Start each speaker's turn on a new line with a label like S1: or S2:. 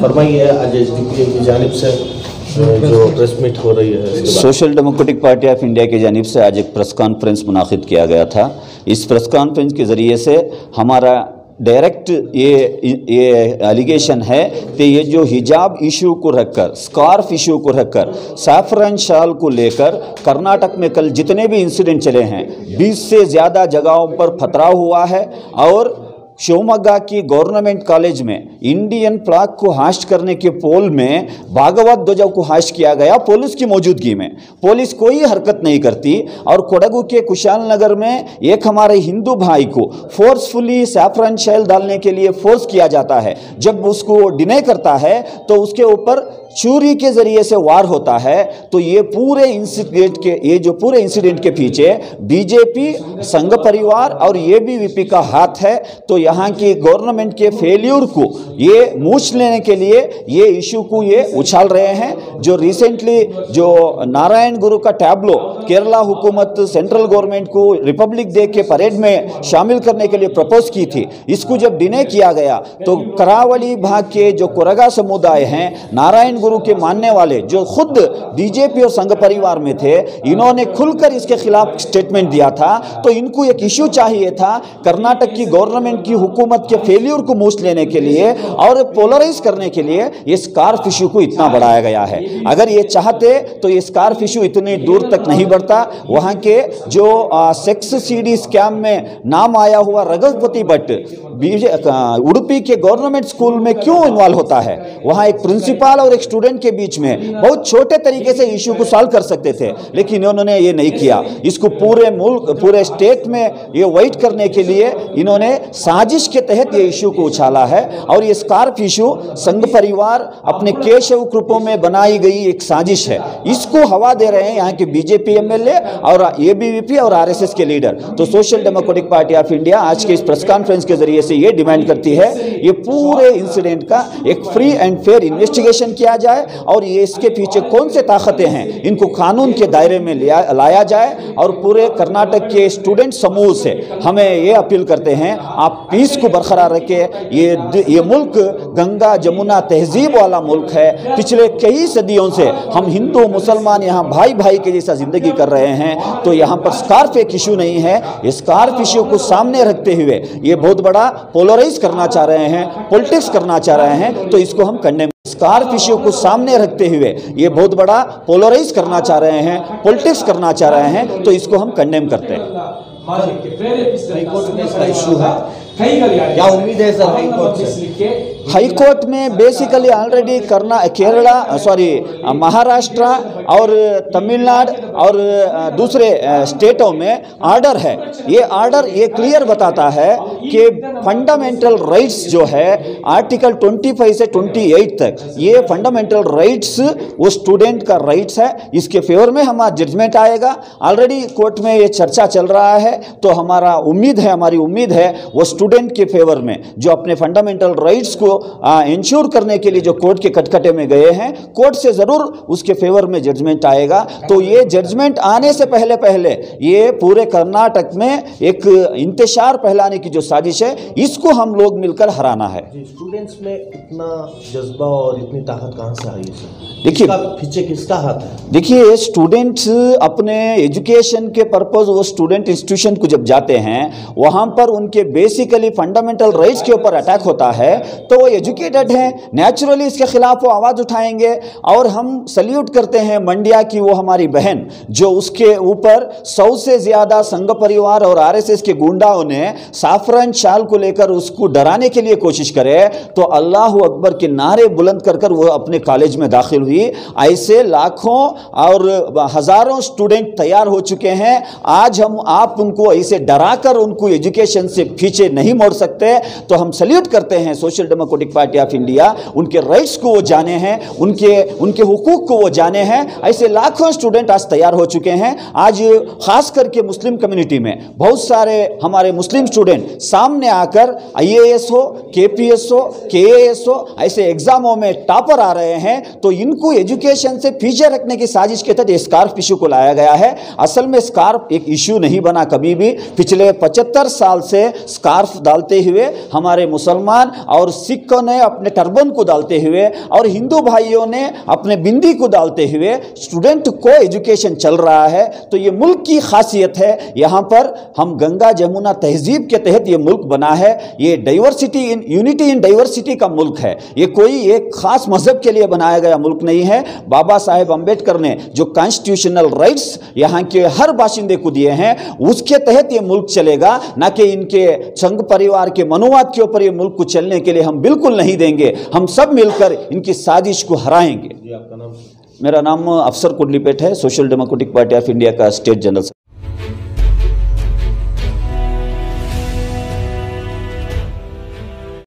S1: फरमाइए, आज एसडीपीए की जानिब से जो प्रेस मीट हो रही है,
S2: social democratic party of India की जानिब से आज एक प्रेस कॉन्फ्रेंस मुनाकिद किया गया था। इस प्रेस कॉन्फ्रेंस के ज़रिए से हमारा डायरेक्ट ये एलिगेशन है कि ये जो हिजाब इशू को रखकर, स्कार्फ इशू को रखकर, सैफरन शाल को लेकर कर्नाटक में कल जितने भी इंसिडेंट चले हैं 20 से ज़्यादा जगहों पर पथराव हुआ है और शिवमोगा की गवर्नमेंट कॉलेज में इंडियन फ्लैग को हास्ट करने के पोल में भागवत ध्वज को हास्ट किया गया पुलिस की मौजूदगी में। पुलिस कोई हरकत नहीं करती और कोडगु के कुशाल नगर में एक हमारे हिंदू भाई को फोर्सफुली सैफरन शेल डालने के लिए फोर्स किया जाता है। जब उसको डिनाई करता है तो उसके ऊपर चोरी के जरिए से वार होता है। तो ये पूरे इंसिडेंट के पीछे बीजेपी, संघ परिवार और एबीवीपी का हाथ है। तो यहाँ की गवर्नमेंट के फेल्यूर को ये मूछ लेने के लिए ये इशू को ये उछाल रहे हैं। जो रिसेंटली जो नारायण गुरु का टैब्लो केरला हुकूमत सेंट्रल गवर्नमेंट को रिपब्लिक डे के परेड में शामिल करने के लिए प्रपोज की थी, इसको जब डिने किया गया तो करावली भाग के जो कोरगा समुदाय हैं, नारायण गुरु के मानने वाले जो खुद बीजेपी और संघ परिवार में थे, इन्होंने खुलकर इसके खिलाफ स्टेटमेंट दिया था। तो इनको एक इशू चाहिए था कर्नाटक की गवर्नमेंट की हुकूमत के फेल्यूर को मूछ लेने के लिए और पोलराइज करने के लिए ये स्कार्फ इशू को इतना बढ़ाया गया है। अगर ये चाहते तो ये स्कार्फ इशू इतनी दूर तक नहीं बढ़ता। वहाँ के जो सेक्स सीडी स्कैम में नाम आया हुआ रघुपति भट्ट उडुपी के गवर्नमेंट स्कूल में क्यों इन्वॉल्व होता है? वहाँ एक प्रिंसिपल और एक स्टूडेंट के बीच में बहुत छोटे तरीके से इशू को सॉल्व कर सकते थे, लेकिन इन्होंने ये नहीं किया। इसको पूरे मुल्क, पूरे स्टेट में ये वाइट करने के लिए इन्होंने साजिश के तहत ये इशू को उछाला है। और ये स्कार्फ इशू संघ परिवार अपने केशव कृपों में बनाई गई एक साजिश है। इसको हवा दे रहे हैं यहाँ के बीजेपी एमएलए और एबीवीपी और आरएसएस के लीडर। तो social democratic party of India आज के इस प्रेस कॉन्फ्रेंस के जरिए से ये डिमांड करती है ये पूरे इंसिडेंट का एक फ्री एंड फेयर इन्वेस्टिगेशन किया जाए और ये इसके पीछे कौन से ताकतें हैं इनको कानून के दायरे में लाया जाए। और पूरे कर्नाटक के स्टूडेंट समूह से हमें ये अपील करते हैं, आप पीस को बरकरार रखें। ये मुल्क गंगा जमुना तहजीब वाला मुल्क है। पिछले कई सदियों से हम हिंदू मुसलमान यहाँ भाई भाई के जैसा जिंदगी कर रहे हैं। तो यहाँ पर स्कार्फ एक इशू नहीं है। इस स्कार्फ इशू को सामने रखते हुए ये बहुत बड़ा पोलराइज करना चाह रहे हैं, पॉलिटिक्स करना चाह रहे हैं। तो इसको हम कंडेम, स्कार्फ इशू को सामने रखते हुए ये बहुत बड़ा पोलराइज करना चाह रहे हैं, पॉलिटिक्स करना चाह रहे हैं। तो इसको हम कंडेम करते हैं।
S1: हाईकोर्ट में इसका इशू है, क्या उम्मीद है सर हाईकोर्ट से?
S2: हाईकोर्ट में बेसिकली ऑलरेडी महाराष्ट्र और तमिलनाडु और दूसरे स्टेटों में ऑर्डर है। ये ऑर्डर ये क्लियर बताता है कि फंडामेंटल राइट्स जो है आर्टिकल 25 से 28 तक, ये फंडामेंटल राइट्स वो स्टूडेंट का राइट्स है। इसके फेवर में हमारा जजमेंट आएगा। ऑलरेडी कोर्ट में ये चर्चा चल रहा है। तो हमारी उम्मीद है वो स्टूडेंट के फेवर में जो अपने फंडामेंटल राइट्स को इंश्योर करने के लिए जो कोर्ट के कटकटे में गए हैं, कोर्ट से जरूर उसके फेवर में जजमेंट आएगा। तो ये जजमेंट आने से पहले ये पूरे कर्नाटक में एक इंतशार फैलाने की जो साजिश है, इसको हम लोग मिलकर हराना है।
S1: स्टूडेंट्स में इतना जज्बा और इतनी ताकत कहां से आई है?
S2: देखिए
S1: पीछे किसका हाथ है?
S2: देखिए स्टूडेंट्स अपने एजुकेशन के पर्पस वो स्टूडेंट इंस्टीट्यूशन को जब जाते हैं वहां पर उनके बेसिकली फंडामेंटल राइट्स के ऊपर अटैक होता है। तो वो एजुकेटेड हैं, नेचुरली इसके खिलाफ वो आवाज़ उठाएंगे। और हम सल्यूट करते हैं मंडिया की वो हमारी बहन जो उसके ऊपर 100 से ज़्यादा संघ परिवार और आरएसएस के गुंडाओं ने साफरन शाल को लेकर उसको डराने के लिए कोशिश करे। तो अल्लाह अकबर के नारे बुलंद कर वो अपने कॉलेज में दाखिल हुई। ऐसे लाखों और हज़ारों स्टूडेंट तैयार हो चुके हैं। आज आप उनको ऐसे डराकर उनको एजुकेशन से पीछे नहीं मोड़ सकते। तो हम सल्यूट करते हैं social democratic party of India, उनके राइट्स को वो जाने हैं, उनके हुकूक को वो जाने हैं। ऐसे लाखों स्टूडेंट आज तैयार हो चुके हैं। आज खास करके मुस्लिम कम्युनिटी में बहुत सारे हमारे मुस्लिम स्टूडेंट सामने आकर IAS हो, KPS हो, KAS हो, ऐसे एग्जामों में टॉपर आ रहे हैं। तो इनको एजुकेशन से पीछे रखने की साजिश के तहत स्कार्फ इशू को लाया गया है। असल में स्कार्फ एक इशू नहीं बना कभी भी। पिछले 75 साल से स्कार्फ डालते हुए हमारे मुसलमान और सिख सिखों ने अपने टर्बन को डालते हुए और हिंदू भाइयों ने अपने बिंदी को डालते हुए स्टूडेंट को एजुकेशन चल रहा है। तो ये मुल्क की खासियत है। यहाँ पर हम गंगा जमुना तहजीब के तहत ये मुल्क बना है। ये diversity in unity in diversity का मुल्क है। ये कोई एक खास मजहब के लिए बनाया गया मुल्क नहीं है। बाबा साहेब अम्बेडकर ने जो कॉन्स्टिट्यूशनल राइट्स यहाँ के हर बाशिंदे को दिए हैं, उसके तहत ये मुल्क चलेगा, ना कि इनके संघ परिवार के मनुवाद के ऊपर ये मुल्क को चलने के लिए हम बिल्कुल नहीं देंगे। हम सब मिलकर इनकी साजिश को हराएंगे।
S1: जी, आपका नाम?
S2: मेरा नाम अफसर कुडलीपेट है, social democratic party of India का स्टेट जनरल।